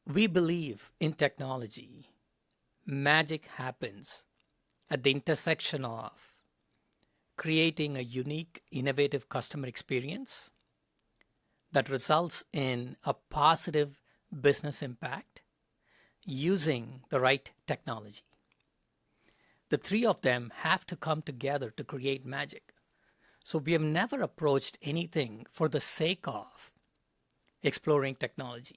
We believe in technology. Magic happens at the intersection of creating a unique, innovative customer experience that results in a positive business impact using the right technology. The three of them have to come together to create magic. So we have never approached anything for the sake of exploring technology.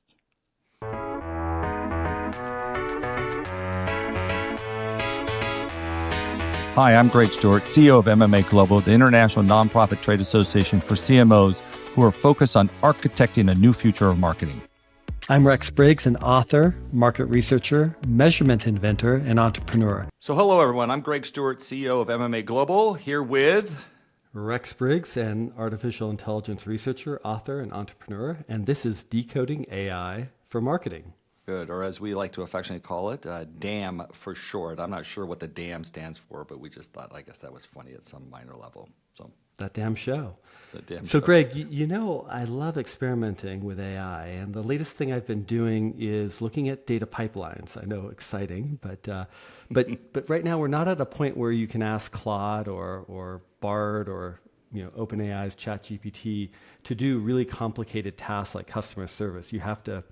Hi, I'm Greg Stewart, CEO of MMA Global, the international nonprofit trade association for CMOs who are focused on architecting a new future of marketing. I'm Rex Briggs, an author, market researcher, measurement inventor, and entrepreneur. So hello, everyone. I'm Greg Stewart, CEO of MMA Global, here with Rex Briggs, an artificial intelligence researcher, author, and entrepreneur. And this is Decoding AI for Marketing. Good, or as we like to affectionately call it, DAM for short. I'm not sure what the DAM stands for, but we just thought, I guess that was funny at some minor level. So That damn show. So show. Greg, you know, I love experimenting with AI, and the latest thing I've been doing is looking at data pipelines. I know, exciting, but right now we're not at a point where you can ask Claude or Bard or OpenAI's ChatGPT to do really complicated tasks like customer service. You have to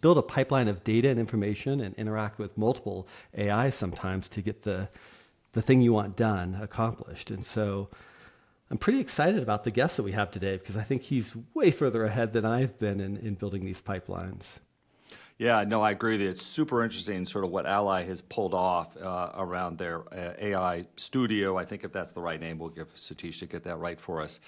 build a pipeline of data and information and interact with multiple AI sometimes to get the thing you want done accomplished. And so I'm pretty excited about the guest that we have today because I think he's way further ahead than I've been in building these pipelines. Yeah, no, I agree with you. It's super interesting sort of what Ally has pulled off around their AI studio. I think if that's the right name, we'll give Sathish to get that right for us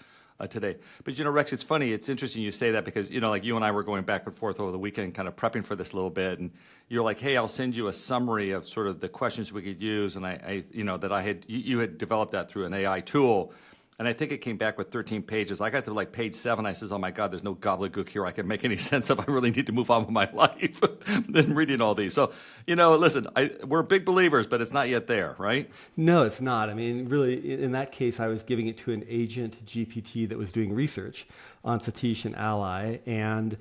today. But, Rex, it's funny. It's interesting you say that because, like you and I were going back and forth over the weekend kind of prepping for this a little bit. And you're like, hey, I'll send you a summary of sort of the questions we could use. And you had developed that through an AI tool. And I think it came back with 13 pages. I got to like page 7. I says, oh, my God, there's no gobbledygook here I can make any sense of. I really need to move on with my life than reading all these. So, listen, we're big believers, but it's not yet there, right? No, it's not. I mean, really, in that case, I was giving it to an agent GPT that was doing research on Sathish and Ally. And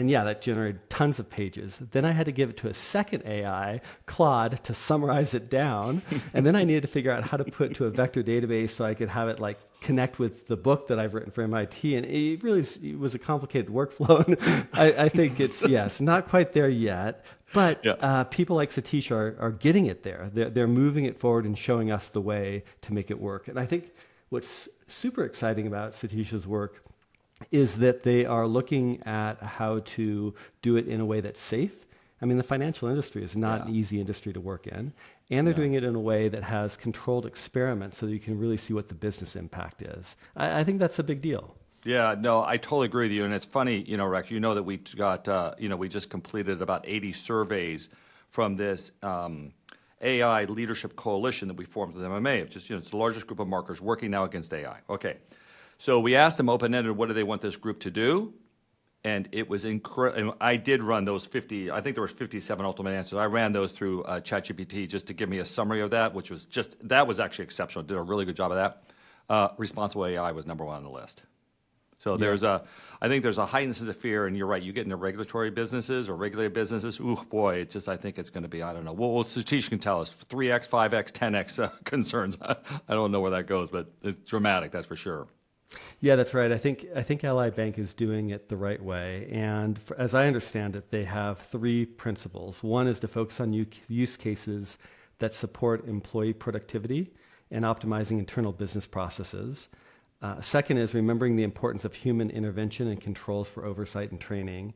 yeah, that generated tons of pages. Then I had to give it to a second AI, Claude, to summarize it down. And then I needed to figure out how to put it to a vector database so I could have it like connect with the book that I've written for MIT. And it really was a complicated workflow. And I think it's not quite there yet. But people like Sathish are getting it there. They're moving it forward and showing us the way to make it work. And I think what's super exciting about Satish's work is that they are looking at how to do it in a way that's safe. I mean, the financial industry is not an easy industry to work in. And they're doing it in a way that has controlled experiments so that you can really see what the business impact is. I think that's a big deal. Yeah, no, I totally agree with you. And it's funny, Rex, that we got, we just completed about 80 surveys from this AI leadership coalition that we formed with MMA. It's just, it's the largest group of marketers working now against AI. Okay. So we asked them open-ended, what do they want this group to do? And it was incredible. I did run those 50, I think there was 57 ultimate answers. I ran those through ChatGPT just to give me a summary of that, which was that was actually exceptional. Did a really good job of that. Responsible AI was number 1 on the list. So I think there's a heightened sense of fear, and you're right, you get into regulatory businesses or regulated businesses, ooh, boy, I think it's going to be, I don't know. Well, Sathish can tell us, 3X, 5X, 10X concerns. I don't know where that goes, but it's dramatic, that's for sure. Yeah, that's right. I think Ally Bank is doing it the right way. And as I understand it, they have 3 principles. One is to focus on use cases that support employee productivity and optimizing internal business processes. Second is remembering the importance of human intervention and controls for oversight and training.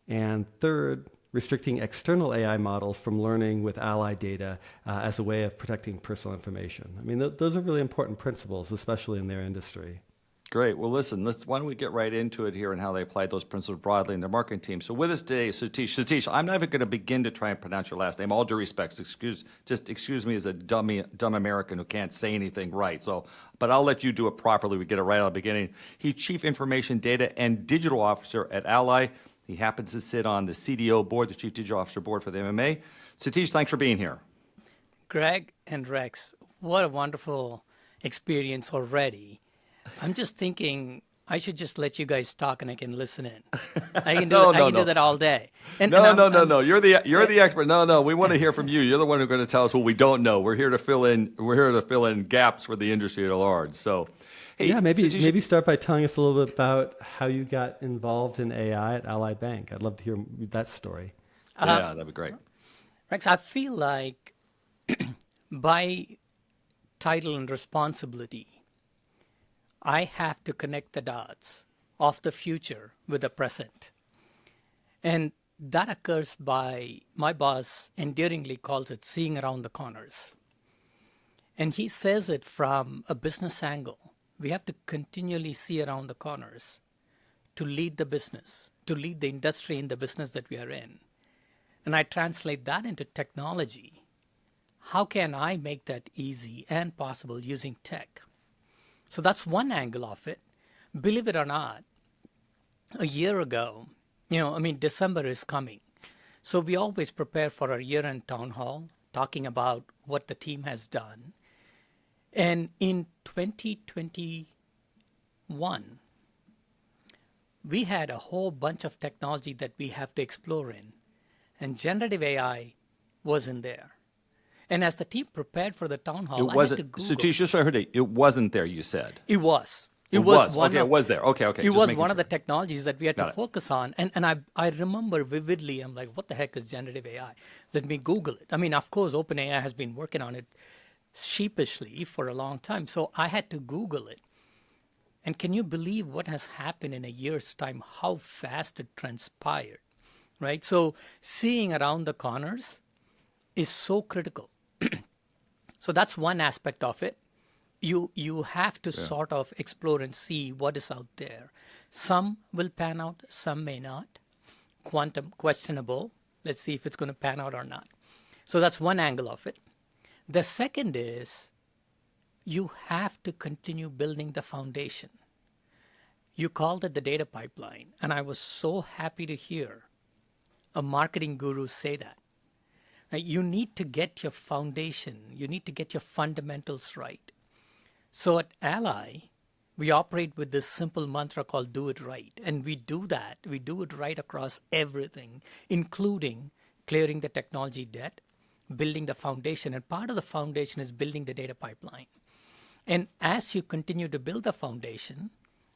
And third, restricting external AI models from learning with Ally data as a way of protecting personal information. I mean, those are really important principles, especially in their industry. Great. Well, listen, why don't we get right into it here and how they applied those principles broadly in their marketing team. So with us today, Sathish. Sathish, I'm not even going to begin to try and pronounce your last name. All due respect, excuse me as a dumb American who can't say anything right. But I'll let you do it properly. We get it right at the beginning. He's Chief Information Data and Digital Officer at Ally. He happens to sit on the CDO board, the Chief Digital Officer board for the MMA. Sathish, thanks for being here. Greg and Rex, what a wonderful experience already. I'm just thinking I should just let you guys talk and I can listen in. I can do No, I no, can no. do that all day. No, no, no, no. You're the expert. No, no. We want to hear from you. You're the one who's going to tell us what we don't know. We're here to fill in. We're here to fill in gaps for the industry at large. So, hey, Yeah, maybe Satish, maybe start by telling us a little bit about how you got involved in AI at Ally Bank. I'd love to hear that story. yeah, that'd be great. Rex, I feel like by title and responsibility, I have to connect the dots of the future with the present. And that occurs by, my boss endearingly calls it seeing around the corners. And he says it from a business angle. We have to continually see around the corners to lead the business, to lead the industry in the business that we are in. And I translate that into technology. How can I make that easy and possible using tech? So that's one angle of it. Believe it or not, a year ago, December is coming. So we always prepare for our year-end town hall, talking about what the team has done. And in 2021, we had a whole bunch of technology that we have to explore in. And generative AI was in there. And as the team prepared for the town hall, I had to Google. Satish, just so I heard it wasn't there, you said. It was. It was. Okay, it was there. Okay. It just was making one of sure. the technologies that we had Got to it. focus on. And I remember vividly, I'm like, what the heck is generative AI? Let me Google it. I mean, of course, OpenAI has been working on it sheepishly for a long time. So I had to Google it. And can you believe what has happened in a year's time, how fast it transpired, right? So seeing around the corners is so critical. So that's one aspect of it. You have to sort of explore and see what is out there. Some will pan out, some may not. Quantum, questionable. Let's see if it's going to pan out or not. So that's one angle of it. The second is you have to continue building the foundation. You called it the data pipeline, and I was so happy to hear a marketing guru say that. Right? You need to get your foundation, you need to get your fundamentals right. So at Ally, we operate with this simple mantra called do it right. And we do that. We do it right across everything, including clearing the technology debt, building the foundation. And part of the foundation is building the data pipeline. And as you continue to build the foundation,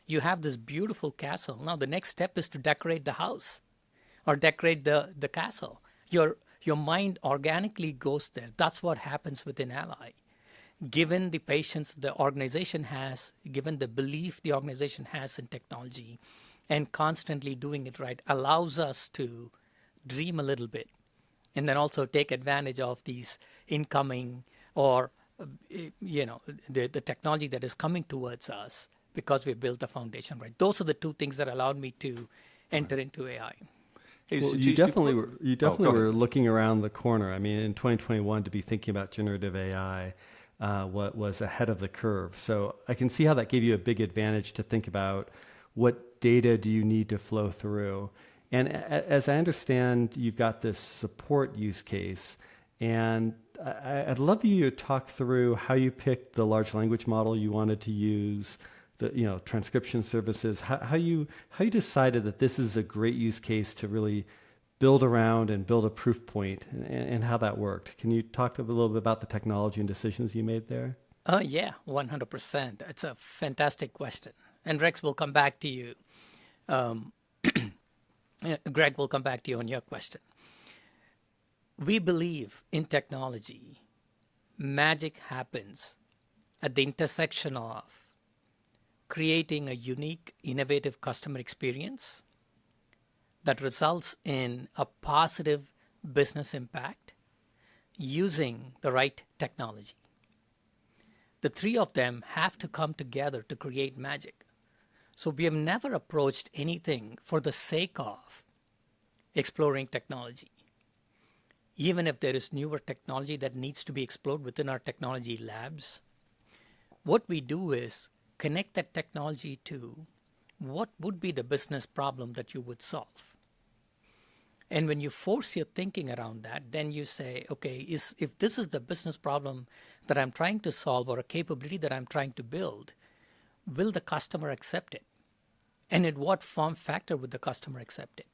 you have this beautiful castle. Now the next step is to decorate the house or decorate the castle. Your mind organically goes there. That's what happens within Ally. Given the patience the organization has, given the belief the organization has in technology, and constantly doing it right allows us to dream a little bit and then also take advantage of these incoming or the technology that is coming towards us because we built the foundation right. Those are the two things that allowed me to enter into AI. Hey, Well, Satish, you definitely go ahead. were looking around the corner. I mean, in 2021, to be thinking about generative AI what was ahead of the curve. So I can see how that gave you a big advantage to think about what data do you need to flow through. And as I understand, you've got this support use case. And I'd love you to talk through how you picked the large language model you wanted to use, the transcription services, how you decided that this is a great use case to really build around and build a proof point, and how that worked. Can you talk a little bit about the technology and decisions you made there? Yeah, 100%. It's a fantastic question. And Rex will come back to you. Greg will come back to you on your question. We believe in technology. Magic happens at the intersection of creating a unique, innovative customer experience that results in a positive business impact using the right technology. The three of them have to come together to create magic. So we have never approached anything for the sake of exploring technology. Even if there is newer technology that needs to be explored within our technology labs, what we do is connect that technology to what would be the business problem that you would solve. And when you force your thinking around that, then you say, okay, if this is the business problem that I'm trying to solve or a capability that I'm trying to build, will the customer accept it? And in what form factor would the customer accept it?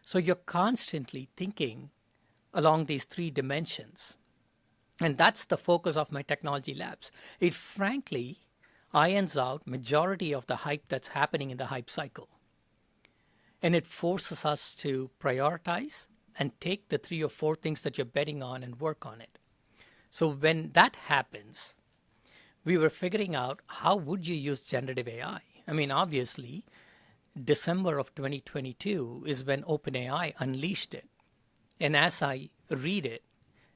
So you're constantly thinking along these three dimensions. And that's the focus of my technology labs. It frankly irons out majority of the hype that's happening in the hype cycle. And it forces us to prioritize and take the 3 or 4 things that you're betting on and work on it. So when that happens, we were figuring out how would you use generative AI? I mean, obviously, December of 2022 is when OpenAI unleashed it. And as I read it,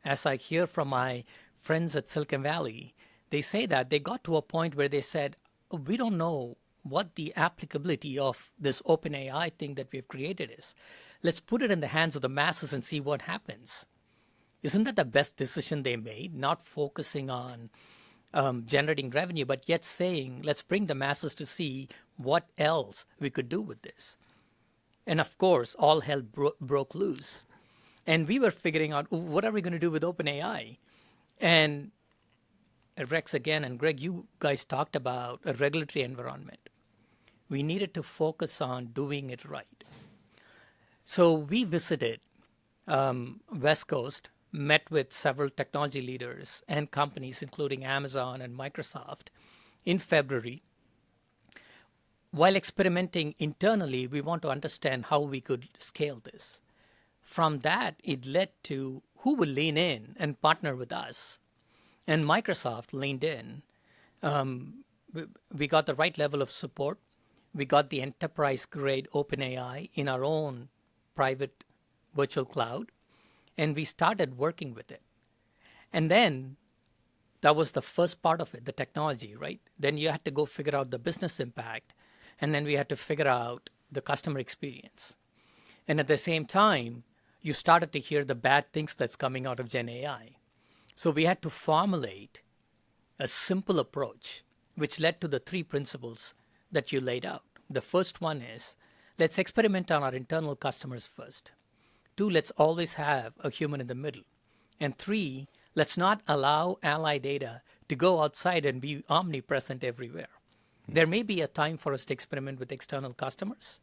as I hear from my friends at Silicon Valley, they say that they got to a point where they said, we don't know what the applicability of this OpenAI thing that we've created is. Let's put it in the hands of the masses and see what happens. Isn't that the best decision they made? Not focusing on generating revenue, but yet saying, let's bring the masses to see what else we could do with this. And of course, all hell broke loose. And we were figuring out, what are we going to do with OpenAI? And Rex again, and Greg, you guys talked about a regulatory environment. We needed to focus on doing it right. So we visited West Coast, met with several technology leaders and companies, including Amazon and Microsoft, in February. While experimenting internally, we want to understand how we could scale this. From that, it led to who will lean in and partner with us. And Microsoft leaned in. We got the right level of support. We got the enterprise-grade OpenAI in our own private virtual cloud. And we started working with it. And then that was the first part of it, the technology, right? Then you had to go figure out the business impact. And then we had to figure out the customer experience. And at the same time, you started to hear the bad things that's coming out of Gen AI. So we had to formulate a simple approach, which led to the 3 principles that you laid out. The first one is, let's experiment on our internal customers first. 2, let's always have a human in the middle. And 3, let's not allow Ally data to go outside and be omnipresent everywhere. There may be a time for us to experiment with external customers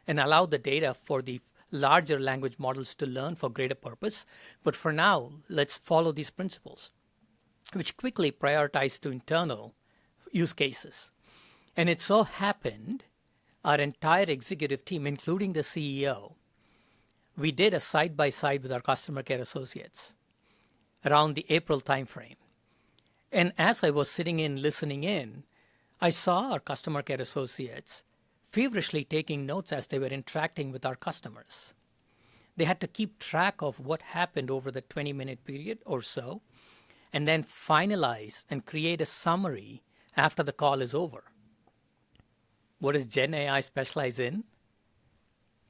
and allow the data for the larger language models to learn for greater purpose. But for now, let's follow these principles, which quickly prioritize to internal use cases. And it so happened, our entire executive team, including the CEO, we did a side-by-side with our customer care associates around the April timeframe. And as I was sitting in, listening in, I saw our customer care associates feverishly taking notes as they were interacting with our customers. They had to keep track of what happened over the 20-minute period or so, and then finalize and create a summary after the call is over. What does Gen AI specialize in?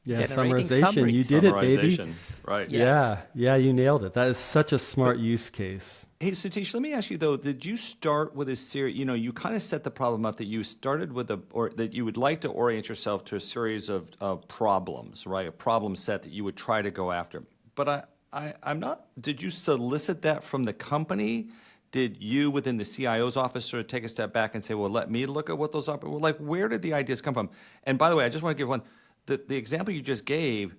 Yeah, Generating summarization. summaries. You did it, baby. Summarization, right. Yes. Yeah, you nailed it. That is such a smart use case. Hey, Satish, let me ask you though, did you start with a series, you kind of set the problem up that you started with or that you would like to orient yourself to a series of problems, right? A problem set that you would try to go after. But I'm not, did you solicit that from the company? Did you within the CIO's office sort of take a step back and say, well, let me look at what those are, like where did the ideas come from? And by the way, I just want to give one, the example you just gave,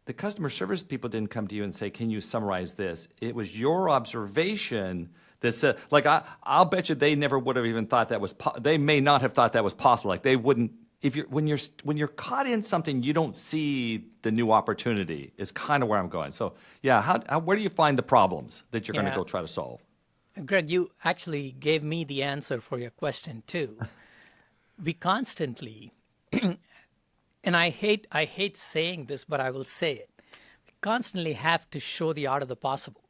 the customer service people didn't come to you and say, can you summarize this? It was your observation that said, like, I'll bet you they never would have even thought that was, they may not have thought that was possible. Like they wouldn't, when you're caught in something, you don't see the new opportunity is kind of where I'm going. So yeah, where do you find the problems that you're going to go try to solve? Greg, you actually gave me the answer for your question too. We constantly, and I hate saying this, but I will say it. We constantly have to show the art of the possible.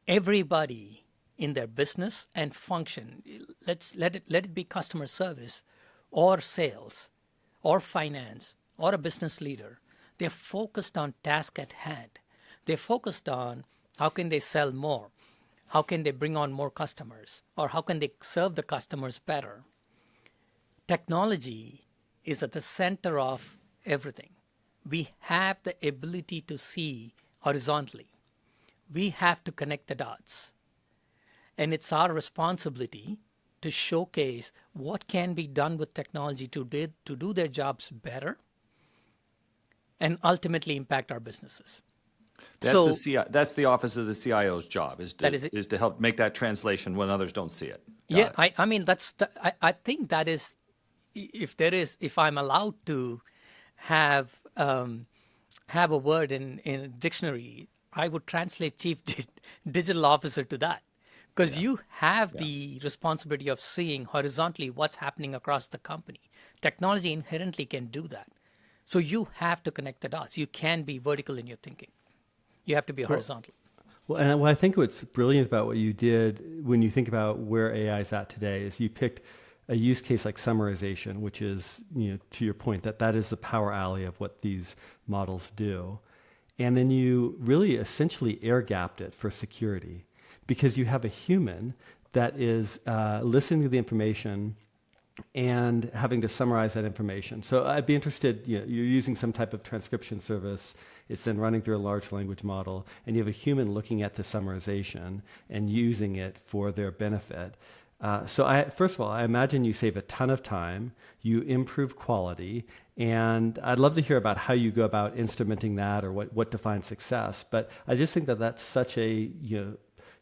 Everybody in their business and function, let it be customer service or sales or finance or a business leader. They're focused on task at hand. They're focused on how can they sell more? How can they bring on more customers? Or how can they serve the customers better? Technology is at the center of everything. We have the ability to see horizontally. We have to connect the dots. And it's our responsibility to showcase what can be done with technology to do their jobs better and ultimately impact our businesses. That's the office of the CIO's job is to help make that translation when others don't see it. I mean, I think that is, if I'm allowed to have a word in a dictionary, I would translate chief digital officer to that, because you have the responsibility of seeing horizontally what's happening across the company. Technology inherently can do that. So you have to connect the dots. You can be vertical in your thinking. You have to be horizontal. Well, and what I think what's brilliant about what you did when you think about where AI is at today is you picked a use case like summarization, which is, to your point, that is the power alley of what these models do. And then you really essentially air gapped it for security, because you have a human that is listening to the information and having to summarize that information. So I'd be interested, you're using some type of transcription service, it's then running through a large language model, and you have a human looking at the summarization and using it for their benefit. First of all, I imagine you save a ton of time, you improve quality, and I'd love to hear about how you go about instrumenting that or what defines success. But I just think that that's such a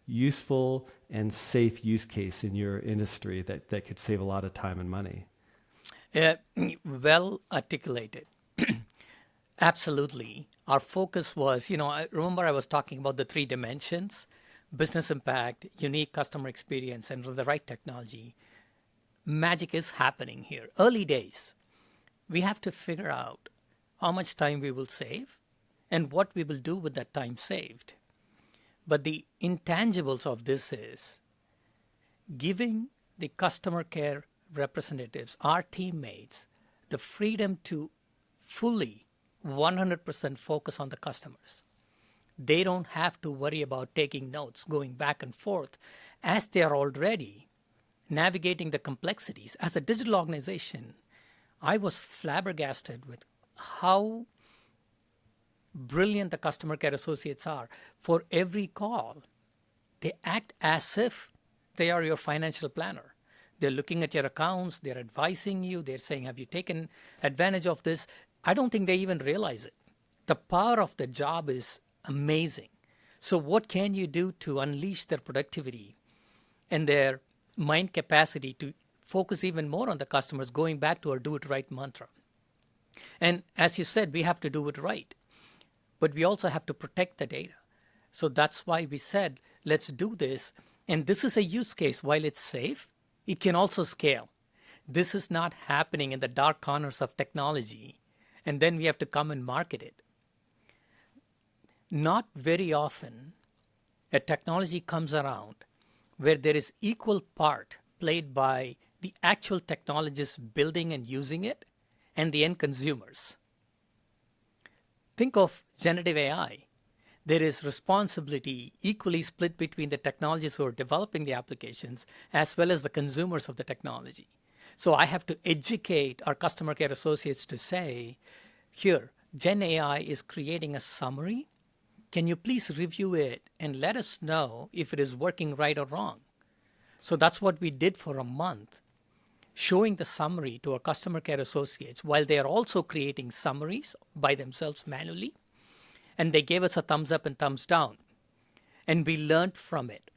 useful and safe use case in your industry that could save a lot of time and money. Well articulated. Absolutely. Our focus was, I remember I was talking about the 3 dimensions: business impact, unique customer experience, and the right technology. Magic is happening here. Early days. We have to figure out how much time we will save and what we will do with that time saved. But the intangibles of this is giving the customer care representatives, our teammates, the freedom to fully 100% focus on the customers. They don't have to worry about taking notes, going back and forth, as they are already navigating the complexities. As a digital organization, I was flabbergasted with how brilliant the customer care associates are. For every call, they act as if they are your financial planner. They're looking at your accounts, they're advising you, they're saying, have you taken advantage of this? I don't think they even realize it. The power of the job is amazing. So what can you do to unleash their productivity and their mind capacity to focus even more on the customers, going back to our do it right mantra? And as you said, we have to do it right, but we also have to protect the data. So that's why we said, let's do this. And this is a use case. While it's safe, it can also scale. This is not happening in the dark corners of technology, and then we have to come and market it. Not very often a technology comes around where there is equal part played by the actual technologists building and using it and the end consumers. Think of generative AI. There is responsibility equally split between the technologists who are developing the applications as well as the consumers of the technology. So I have to educate our customer care associates to say, here, Gen AI is creating a summary. Can you please review it and let us know if it is working right or wrong? So that's what we did for a month, showing the summary to our customer care associates while they are also creating summaries by themselves manually. And they gave us a thumbs up and thumbs down. And we learned from it.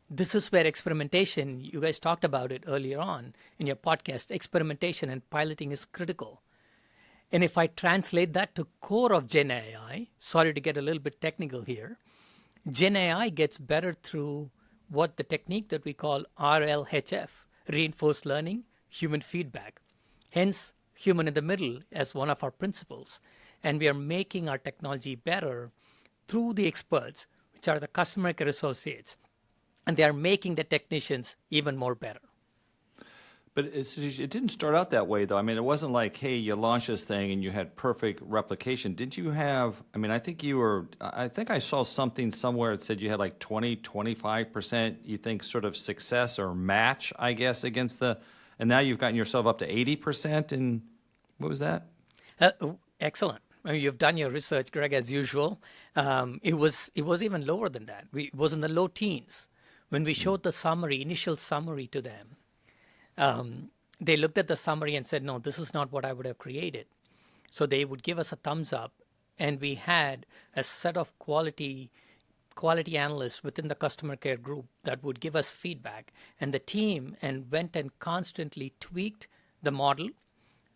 This is where experimentation, you guys talked about it earlier on in your podcast, experimentation and piloting is critical. And if I translate that to core of Gen AI, sorry to get a little bit technical here, Gen AI gets better through what the technique that we call RLHF, reinforced learning, human feedback. Hence, human in the middle as one of our principles. And we are making our technology better through the experts, which are the customer care associates. And they are making the technicians even more better. But it didn't start out that way, though. I mean, it wasn't like, hey, you launched this thing and you had perfect replication. Didn't you have, I mean, I think I saw something somewhere that said you had like 20, 25%, you think, sort of success or match, I guess, against and now you've gotten yourself up to 80%. And what was that? Excellent. I mean, you've done your research, Greg, as usual. It was even lower than that. It was in the low teens. When we showed the summary, initial summary to them, they looked at the summary and said, no, this is not what I would have created. So they would give us a thumbs up, and we had a set of quality analysts within the customer care group that would give us feedback. And the team went and constantly tweaked the model.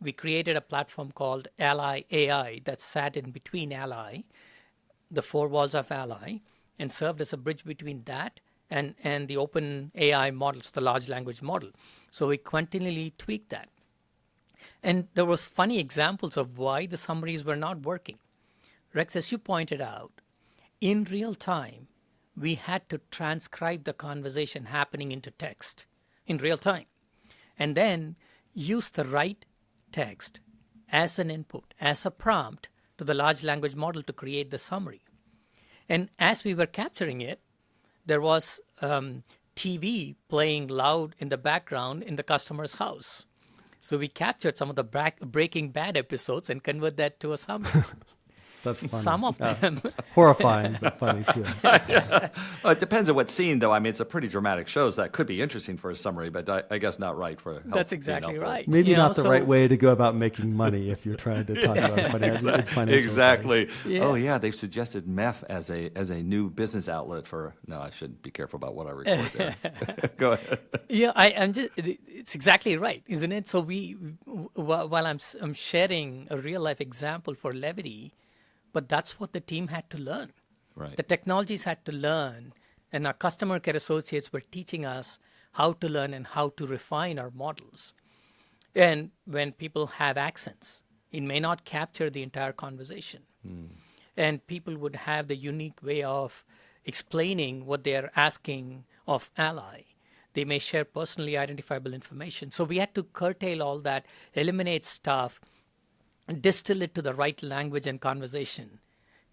We created a platform called Ally AI that sat in between Ally, the four walls of Ally, and served as a bridge between that and the open AI models, the large language model. So we continually tweaked that. And there were funny examples of why the summaries were not working. Rex, as you pointed out, in real time, we had to transcribe the conversation happening into text in real time, and then use the right text as an input, as a prompt to the large language model to create the summary. And as we were capturing it, there was TV playing loud in the background in the customer's house. So we captured some of the Breaking Bad episodes and convert that to a summary. That's funny. Some of them. Horrifying, but funny too. Well, it depends on what scene, though. I mean, it's a pretty dramatic show, so that could be interesting for a summary, but I guess not right for help. That's exactly right. Maybe not the right way to go about making money if you're trying to talk about financial Exactly. Yeah. Oh, yeah, they've suggested meth as a new business outlet for. No, I should be careful about what I record there. Go ahead. Yeah, it's exactly right, isn't it? So while I'm sharing a real life example for levity, but that's what the team had to learn. Right. The technologies had to learn, and our customer care associates were teaching us how to learn and how to refine our models. And when people have accents, it may not capture the entire conversation. And people would have the unique way of explaining what they are asking of Ally. They may share personally identifiable information. So we had to curtail all that, eliminate stuff, distill it to the right language and conversation,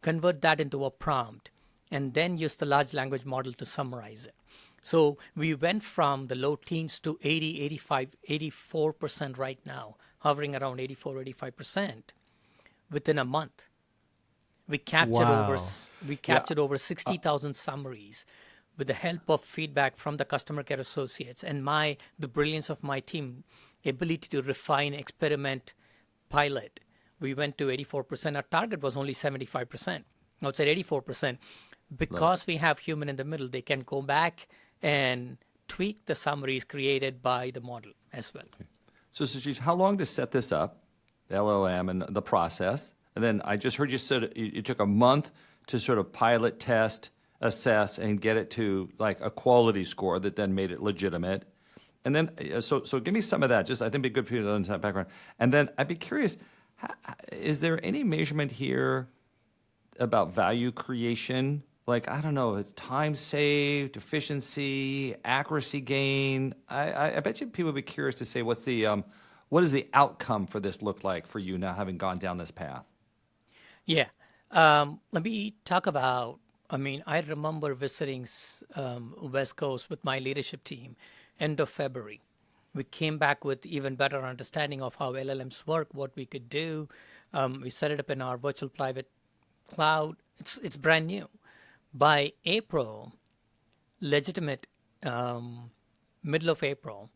convert that into a prompt, and then use the large language model to summarize it. So we went from the low teens to 80, 85, 84% right now, hovering around 84, 85% within a month. We captured over 60,000 summaries with the help of feedback from the customer care associates and the brilliance of my team, ability to refine, experiment, pilot. We went to 84%. Our target was only 75%. Outside 84%. Because we have human in the middle, they can go back and tweak the summaries created by the model as well. Okay. So, Sathish, how long to set this up, the LOM and the process? And then I just heard you said it took a month to sort of pilot, test, assess, and get it to like a quality score that then made it legitimate. And then, so give me some of that. Just I think it'd be good for you to understand that background. And then I'd be curious, is there any measurement here about value creation? Like, I don't know, it's time saved, efficiency, accuracy gain. I bet you people would be curious to say, what does the outcome for this look like for you now, having gone down this path? Yeah. Let me talk about, I remember visiting West Coast with my leadership team end of February. We came back with even better understanding of how LLMs work, what we could do. We set it up in our virtual private cloud. It's brand new. By April, legitimate middle of April,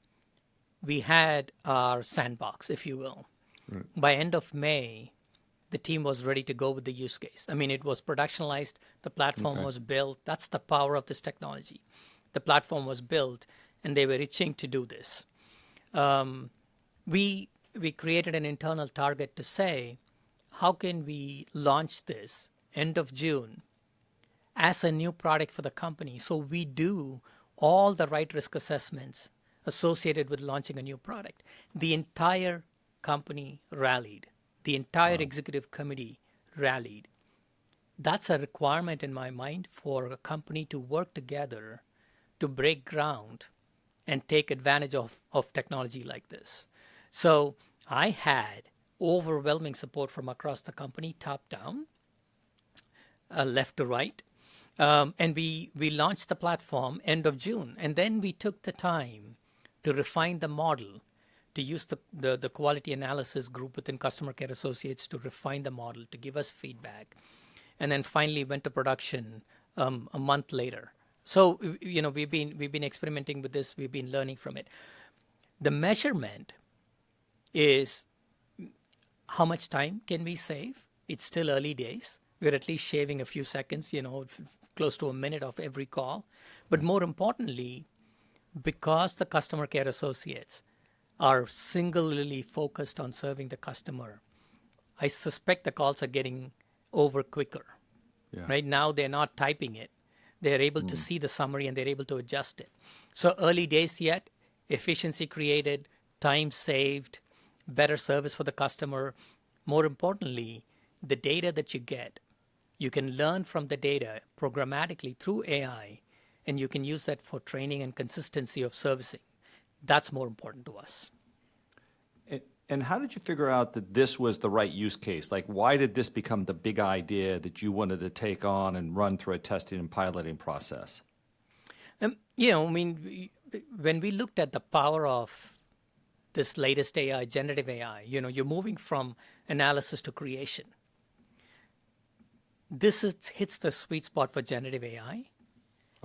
we had our sandbox, if you will. Right. By end of May, the team was ready to go with the use case. It was productionalized. The platform was built. That's the power of this technology. The platform was built, and they were itching to do this. We created an internal target to say, how can we launch this end of June as a new product for the company? So we do all the right risk assessments associated with launching a new product. The entire company rallied. The entire executive committee rallied. That's a requirement in my mind for a company to work together to break ground and take advantage of technology like this. So I had overwhelming support from across the company, top down, left to right. And we launched the platform end of June. And then we took the time to refine the model, to use the quality analysis group within customer care associates to refine the model, to give us feedback. And then finally went to production a month later. So, we've been experimenting with this. We've been learning from it. The measurement is how much time can we save? It's still early days. We're at least shaving a few seconds, close to a minute of every call. But more importantly, because the customer care associates are singularly focused on serving the customer, I suspect the calls are getting over quicker. Yeah. Right now, they're not typing it. They're able to see the summary and they're able to adjust it. So early days yet, efficiency created, time saved, better service for the customer. More importantly, the data that you get, you can learn from the data programmatically through AI, and you can use that for training and consistency of servicing. That's more important to us. And how did you figure out that this was the right use case? Like, why did this become the big idea that you wanted to take on and run through a testing and piloting process? When we looked at the power of this latest AI, generative AI, you're moving from analysis to creation. Hits the sweet spot for generative AI,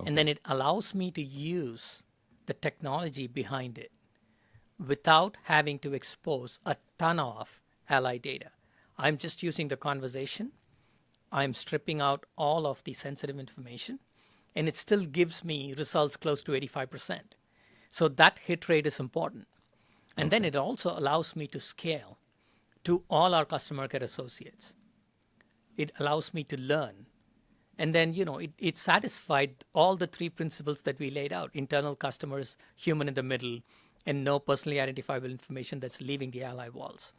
and then it allows me to use the technology behind it without having to expose a ton of ally data. I'm just using the conversation. I'm stripping out all of the sensitive information, and it still gives me results close to 85%. So that hit rate is important. And then it also allows me to scale to all our customer care associates. It allows me to learn. And then, it satisfied all the three principles that we laid out: internal customers, human in the middle, and no personally identifiable information that's leaving the ally walls.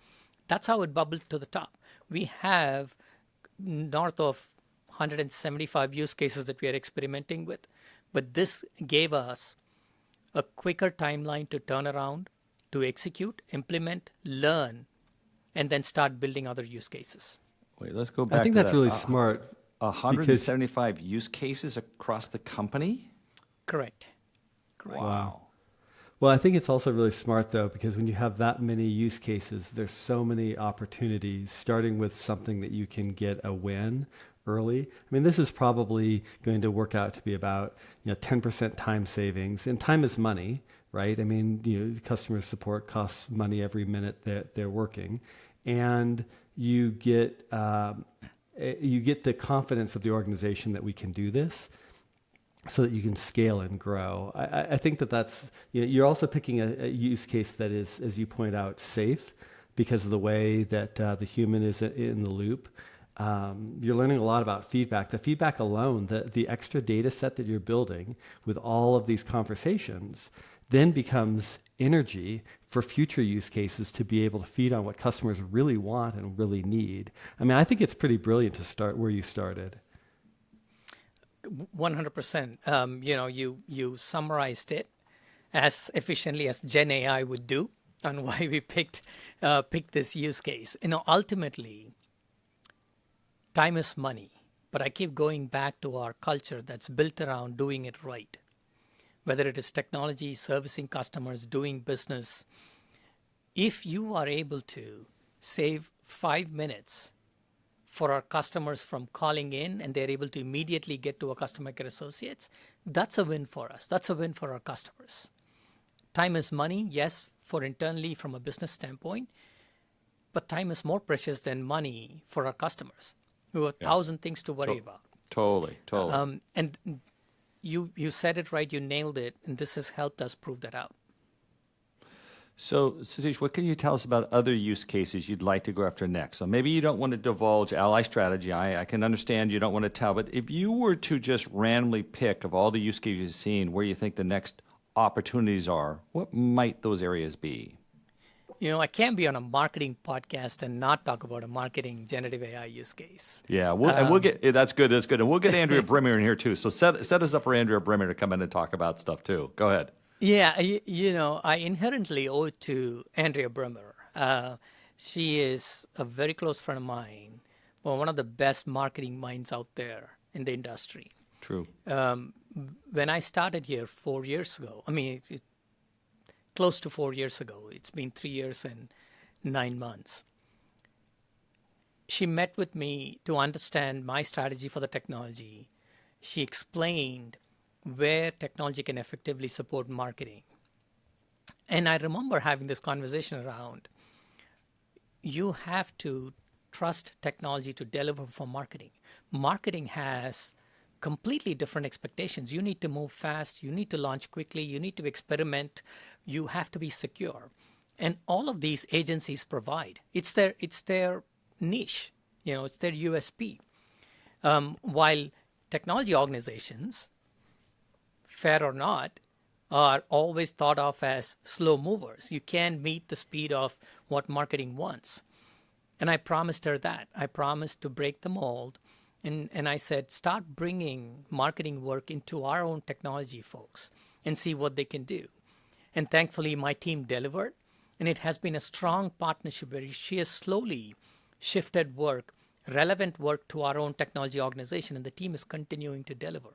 That's how it bubbled to the top. We have north of 175 use cases that we are experimenting with, but this gave us a quicker timeline to turn around, to execute, implement, learn, and then start building other use cases. Wait, let's go back I think to that's that. really smart. 175 use cases across the company? Correct. Wow. Well, I think it's also really smart, though, because when you have that many use cases, there's so many opportunities, starting with something that you can get a win early. I mean, this is probably going to work out to be about 10% time savings, and time is money, right? I mean, customer support costs money every minute that they're working, and you get the confidence of the organization that we can do this, so that you can scale and grow. I think that's, you're also picking a use case that is, as you point out, safe because of the way that the human is in the loop. You're learning a lot about feedback. The feedback alone, the extra data set that you're building with all of these conversations then becomes energy for future use cases to be able to feed on what customers really want and really need. I mean, I think it's pretty brilliant to start where you started. 100%. You summarized it as efficiently as Gen AI would do on why we picked this use case. Ultimately, time is money, but I keep going back to our culture that's built around doing it right. Whether it is technology, servicing customers, doing business, if you are able to save 5 minutes for our customers from calling in and they're able to immediately get to our customer care associates, that's a win for us. That's a win for our customers. Time is money, yes, for internally from a business standpoint, but time is more precious than money for our customers who have 1,000 things to worry about. Totally. And you said it right, you nailed it, and this has helped us prove that out. So, Sathish, what can you tell us about other use cases you'd like to go after next? So maybe you don't want to divulge ally strategy. I can understand you don't want to tell, but if you were to just randomly pick of all the use cases you've seen where you think the next opportunities are, what might those areas be? I can't be on a marketing podcast and not talk about a marketing generative AI use case. Yeah, we'll get that's good. And we'll get Andrea Brimmer in here too. So set us up for Andrea Brimmer to come in and talk about stuff too. Go ahead. Yeah, I inherently owe it to Andrea Brimmer. She is a very close friend of mine, one of the best marketing minds out there in the industry. True. When I started here 4 years ago, it's close to 4 years ago. It's been 3 years and 9 months. She met with me to understand my strategy for the technology. She explained where technology can effectively support marketing. And I remember having this conversation around, you have to trust technology to deliver for marketing. Marketing has completely different expectations. You need to move fast, you need to launch quickly, you need to experiment, you have to be secure. And all of these agencies provide. It's their niche, it's their USP. While technology organizations, fair or not, are always thought of as slow movers. You can't meet the speed of what marketing wants. And I promised her that. I promised to break the mold. And I said, start bringing marketing work into our own technology folks and see what they can do. And thankfully, my team delivered. And it has been a strong partnership where she has slowly shifted work, relevant work to our own technology organization, and the team is continuing to deliver.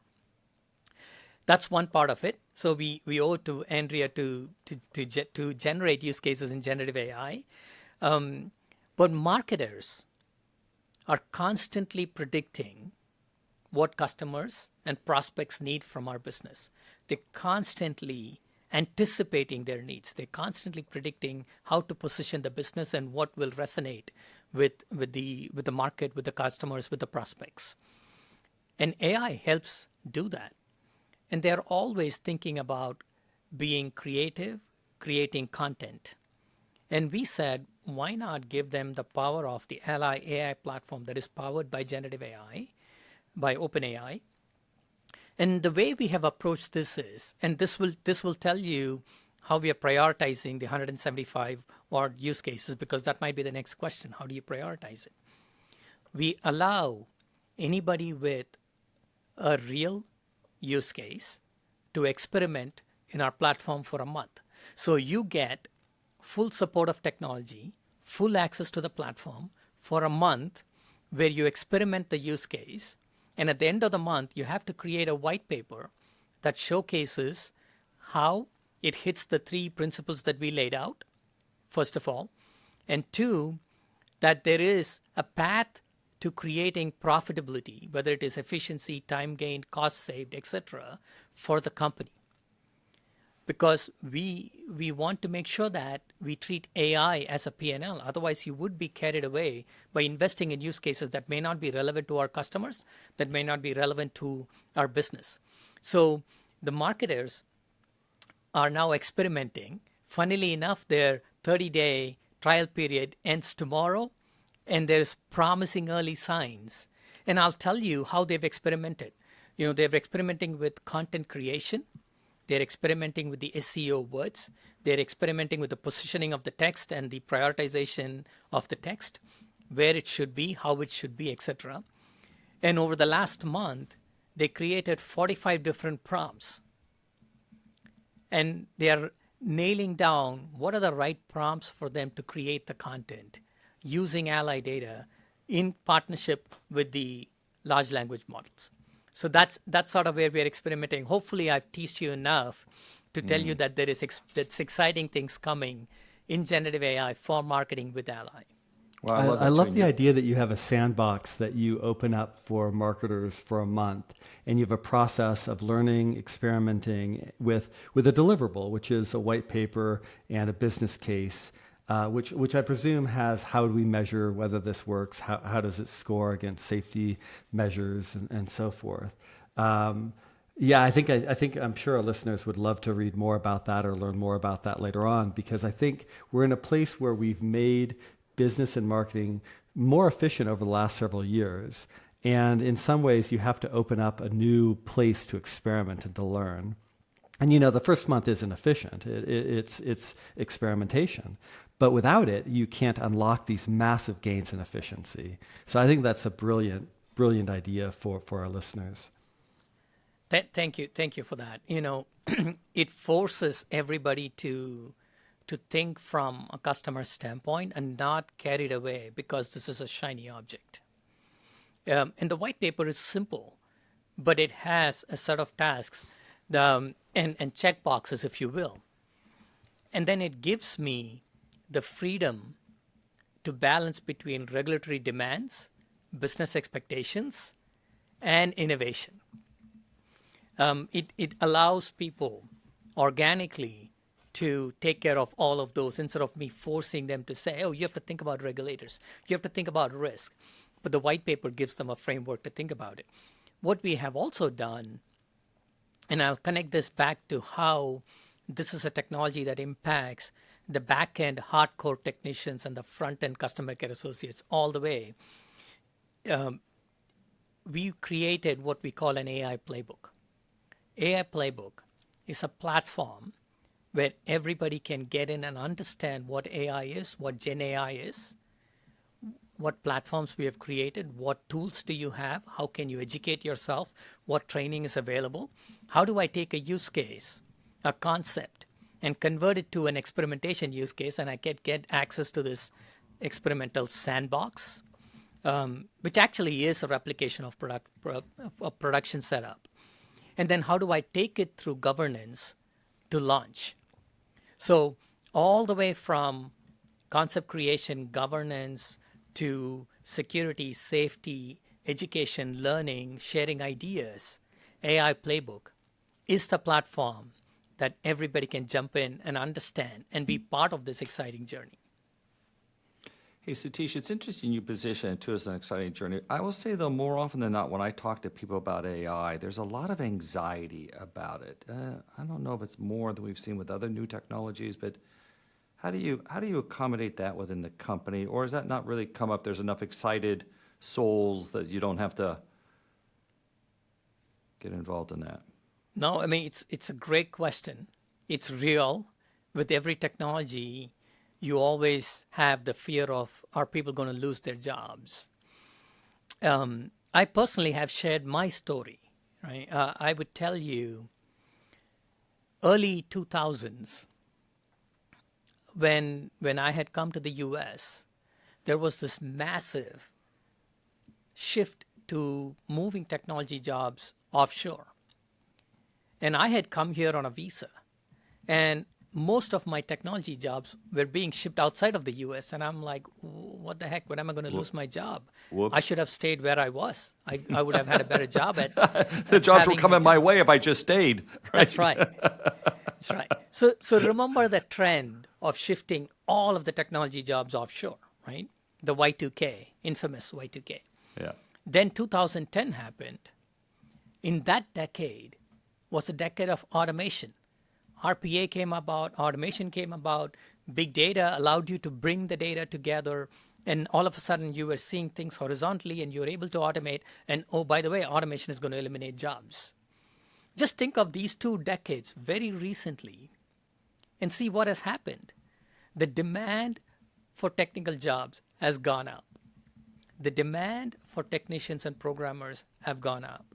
That's one part of it. So we owe it to Andrea to generate use cases in generative AI. But marketers are constantly predicting what customers and prospects need from our business. They're constantly anticipating their needs. They're constantly predicting how to position the business and what will resonate with the market, with the customers, with the prospects. And AI helps do that. And they're always thinking about being creative, creating content. And we said, why not give them the power of the Ally AI platform that is powered by generative AI, by OpenAI. And the way we have approached this is, and this will tell you how we are prioritizing the 175 odd use cases, because that might be the next question. How do you prioritize it? We allow anybody with a real use case to experiment in our platform for a month. So you get full support of technology, full access to the platform for a month where you experiment the use case. And at the end of the month, you have to create a white paper that showcases how it hits the 3 principles that we laid out, first of all. And 2, that there is a path to creating profitability, whether it is efficiency, time gained, cost saved, etc., for the company. Because we want to make sure that we treat AI as a P&L. Otherwise, you would be carried away by investing in use cases that may not be relevant to our customers, that may not be relevant to our business. So the marketers are now experimenting. Funnily enough, their 30-day trial period ends tomorrow, and there's promising early signs. And I'll tell you how they've experimented. They're experimenting with content creation. They're experimenting with the SEO words. They're experimenting with the positioning of the text and the prioritization of the text, where it should be, how it should be, etc. And over the last month, they created 45 different prompts. And they are nailing down what are the right prompts for them to create the content using Ally data in partnership with the large language models. So that's sort of where we're experimenting. Hopefully, I've teased you enough to tell you that that's exciting things coming in generative AI for marketing with Ally. Well, I love the idea that you have a sandbox that you open up for marketers for a month, and you have a process of learning, experimenting with a deliverable, which is a white paper and a business case, which I presume has how do we measure whether this works, how does it score against safety measures and so forth. Yeah, I think I'm sure our listeners would love to read more about that or learn more about that later on, because I think we're in a place where we've made business and marketing more efficient over the last several years. And in some ways, you have to open up a new place to experiment and to learn. And the first month isn't efficient. It's experimentation. But without it, you can't unlock these massive gains in efficiency. So I think that's a brilliant idea for our listeners. Thank you for that. It forces everybody to think from a customer standpoint and not carried away because this is a shiny object. And the white paper is simple, but it has a set of tasks and check boxes, if you will. And then it gives me the freedom to balance between regulatory demands, business expectations, and innovation. It allows people organically to take care of all of those instead of me forcing them to say, oh, you have to think about regulators, you have to think about risk. But the white paper gives them a framework to think about it. What we have also done, and I'll connect this back to how this is a technology that impacts the back-end hardcore technicians and the front-end customer care associates all the way. We created what we call an AI playbook. AI playbook is a platform where everybody can get in and understand what AI is, what Gen AI is, what platforms we have created, what tools do you have, how can you educate yourself, what training is available, how do I take a use case, a concept, and convert it to an experimentation use case, and I can get access to this experimental sandbox, which actually is a replication of production setup. And then how do I take it through governance to launch? So all the way from concept creation, governance, to security, safety, education, learning, sharing ideas, AI Playbook is the platform that everybody can jump in and understand and be part of this exciting journey. Hey, Sathish, it's interesting you position it too as an exciting journey. I will say, though, more often than not, when I talk to people about AI, there's a lot of anxiety about it. I don't know if it's more than we've seen with other new technologies, but how do you accommodate that within the company? Or does that not really come up? There's enough excited souls that you don't have to get involved in that. No, I mean, it's a great question. It's real. With every technology, you always have the fear of, are people going to lose their jobs? I personally have shared my story, right? I would tell you, early 2000s, when I had come to the US, there was this massive shift to moving technology jobs offshore. And I had come here on a visa. And most of my technology jobs were being shipped outside of the US. And I'm like, what the heck? When am I going to lose my job? Whoops. I should have stayed where I was. I would have had a better job at The jobs were having a coming my job. way if I just stayed. Right? That's right. That's right. So remember the trend of shifting all of the technology jobs offshore, right? The Y2K, infamous Y2K. Yeah. Then 2010 happened. In that decade was a decade of automation. RPA came about, automation came about, big data allowed you to bring the data together, and all of a sudden you were seeing things horizontally and you were able to automate. And oh, by the way, automation is going to eliminate jobs. Just think of these 2 decades very recently and see what has happened. The demand for technical jobs has gone up. The demand for technicians and programmers have gone up.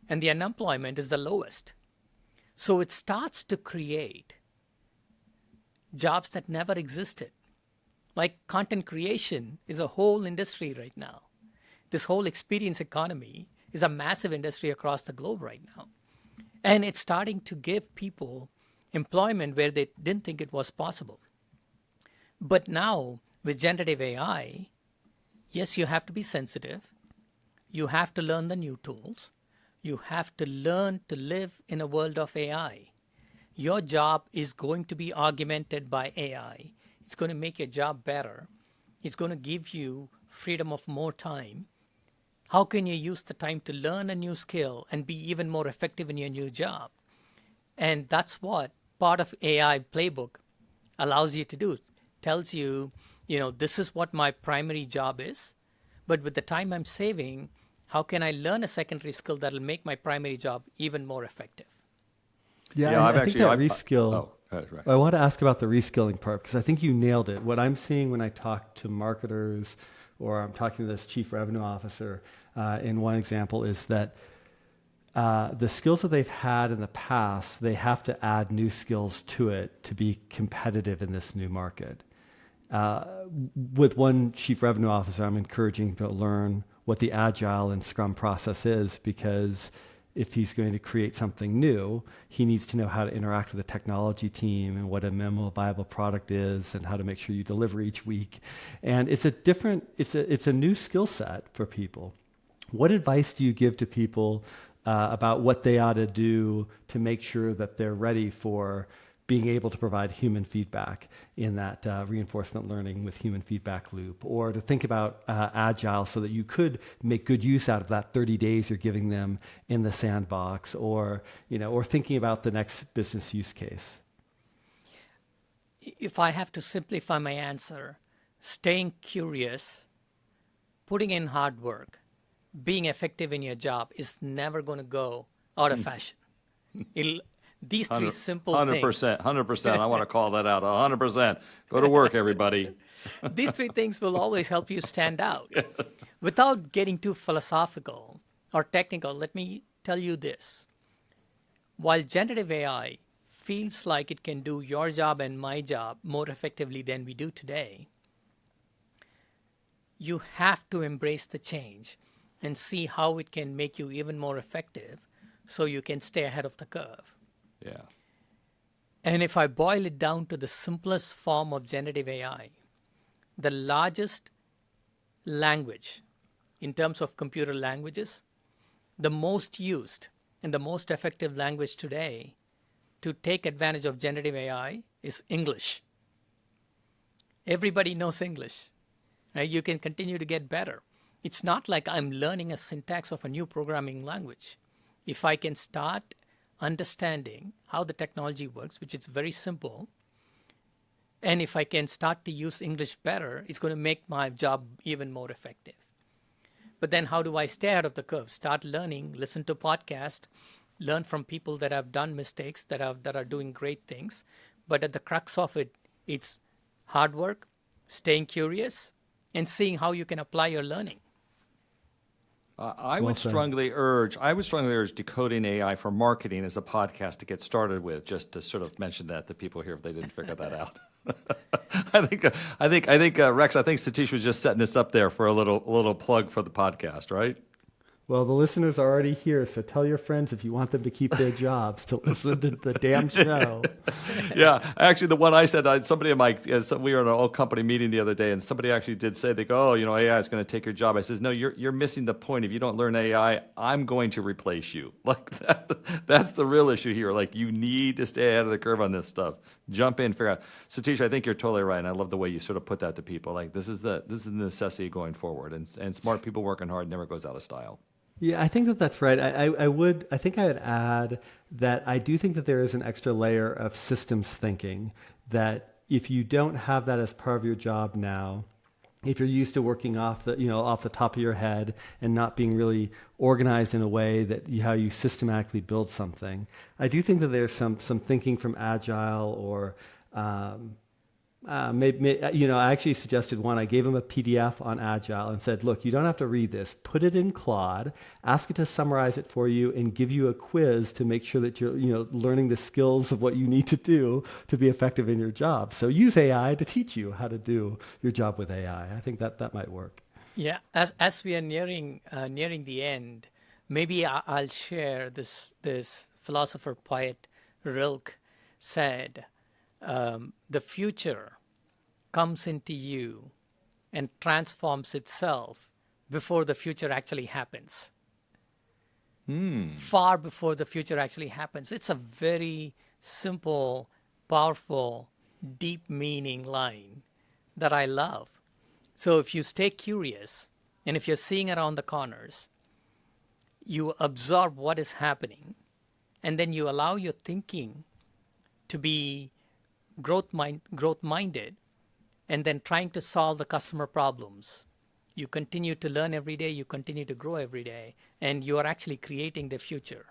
And the unemployment is the lowest. So it starts to create jobs that never existed. Like content creation is a whole industry right now. This whole experience economy is a massive industry across the globe right now. And it's starting to give people employment where they didn't think it was possible. But now with generative AI, yes, you have to be sensitive. You have to learn the new tools. You have to learn to live in a world of AI. Your job is going to be augmented by AI. It's going to make your job better. It's going to give you freedom of more time. How can you use the time to learn a new skill and be even more effective in your new job? And that's what part of AI Playbook allows you to do. Tells you, this is what my primary job is, but with the time I'm saving, how can I learn a secondary skill that will make my primary job even more effective? Yeah, I think that reskill. Right. I want to ask about the reskilling part because I think you nailed it. What I'm seeing when I talk to marketers or I'm talking to this chief revenue officer in one example is that the skills that they've had in the past, they have to add new skills to it to be competitive in this new market. With one chief revenue officer, I'm encouraging to learn what the Agile and Scrum process is, because if he's going to create something new, he needs to know how to interact with the technology team and what a minimal viable product is and how to make sure you deliver each week. And it's a new skill set for people. What advice do you give to people about what they ought to do to make sure that they're ready for being able to provide human feedback in that reinforcement learning with human feedback loop, or to think about agile so that you could make good use out of that 30 days you're giving them in the sandbox, or thinking about the next business use case. If I have to simplify my answer, staying curious, putting in hard work, being effective in your job is never going to go out of fashion. These three simple 100%, 100%. I want to call that out. 100%. Go to work, everybody. these three things will always help you stand out. Without getting too philosophical or technical, let me tell you this. While generative AI feels like it can do your job and my job more effectively than we do today, you have to embrace the change and see how it can make you even more effective so you can stay ahead of the curve. Yeah. And if I boil it down to the simplest form of generative AI, the largest language in terms of computer languages, the most used and the most effective language today to take advantage of generative AI is English. Everybody knows English. Right? You can continue to get better. It's not like I'm learning a syntax of a new programming language. If I can start understanding how the technology works, which is very simple, and if I can start to use English better, it's going to make my job even more effective. But then how do I stay out of the curve? Start learning, listen to podcasts, learn from people that have done mistakes, that are doing great things. But at the crux of it, it's hard work, staying curious, and seeing how you can apply your learning. I would strongly urge Decoding AI for Marketing as a podcast to get started with, just to sort of mention that to people here if they didn't figure that out. I think Rex, I think Sathish was just setting this up there for a little plug for the podcast, right? Well, the listeners are already here, so tell your friends if you want them to keep their jobs to listen to the damn show. Yeah, actually, the one I said, somebody in we were in an old company meeting the other day, and somebody actually did say, they go, oh, AI is going to take your job. I says, no, you're missing the point. If you don't learn AI, I'm going to replace you. Like that's the real issue here. Like, you need to stay ahead of the curve on this stuff. Jump in, figure out. Satish, I think you're totally right, and I love the way you sort of put that to people. Like, this is the necessity going forward, and smart people working hard never goes out of style. Yeah, I think that's right. I would add that I do think that there is an extra layer of systems thinking that if you don't have that as part of your job now, if you're used to working off the top of your head and not being really organized in a way that how you systematically build something, I do think that there's some thinking from Agile or I actually suggested one. I gave him a PDF on Agile and said, look, you don't have to read this. Put it in Claude, ask it to summarize it for you, and give you a quiz to make sure that you're learning the skills of what you need to do to be effective in your job. So use AI to teach you how to do your job with AI. I think that might work. Yeah, as we are nearing the end, maybe I'll share this philosopher poet Rilke said, the future comes into you and transforms itself before the future actually happens. Far before the future actually happens. It's a very simple, powerful, deep meaning line that I love. So if you stay curious, and if you're seeing around the corners, you absorb what is happening, and then you allow your thinking to be growth-minded, and then trying to solve the customer problems. You continue to learn every day, you continue to grow every day, and you are actually creating the future.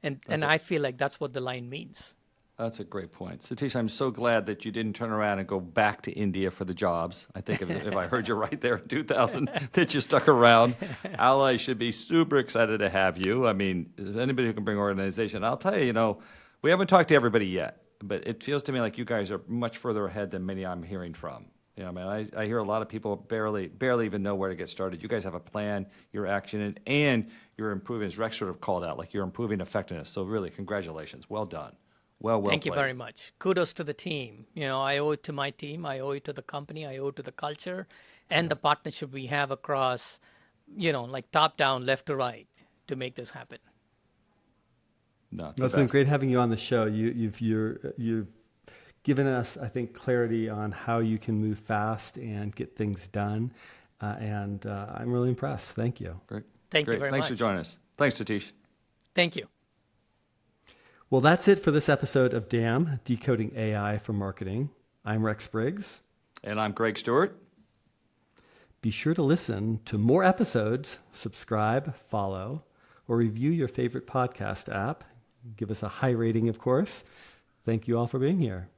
And I feel like that's what the line means. That's a great point. Sathish, I'm so glad that you didn't turn around and go back to India for the jobs. I think if I heard you right there in 2000, that you stuck around. Ally should be super excited to have you. I mean, anybody who can bring organization. I'll tell you, we haven't talked to everybody yet, but it feels to me like you guys are much further ahead than many I'm hearing from. I hear a lot of people barely even know where to get started. You guys have a plan, you're actioning, and you're improving, as Rex sort of called out, like you're improving effectiveness. So really, congratulations. Well done. Well Thank you played. very much. Kudos to the team. I owe it to my team. I owe it to the company. I owe it to the culture and the partnership we have across, like top down, left to right to make this happen. No, It's been great having you on the show. You've given us, I think, clarity on how you can move fast and get things done. And I'm really impressed. Thank you. Great. Thank you Great. very Thanks much. for joining us. Thanks, Sathish. Thank you. Well, that's it for this episode of DAM, Decoding AI for Marketing. I'm Rex Briggs. And I'm Greg Stewart. Be sure to listen to more episodes, subscribe, follow, or review your favorite podcast app. Give us a high rating, of course. Thank you all for being here.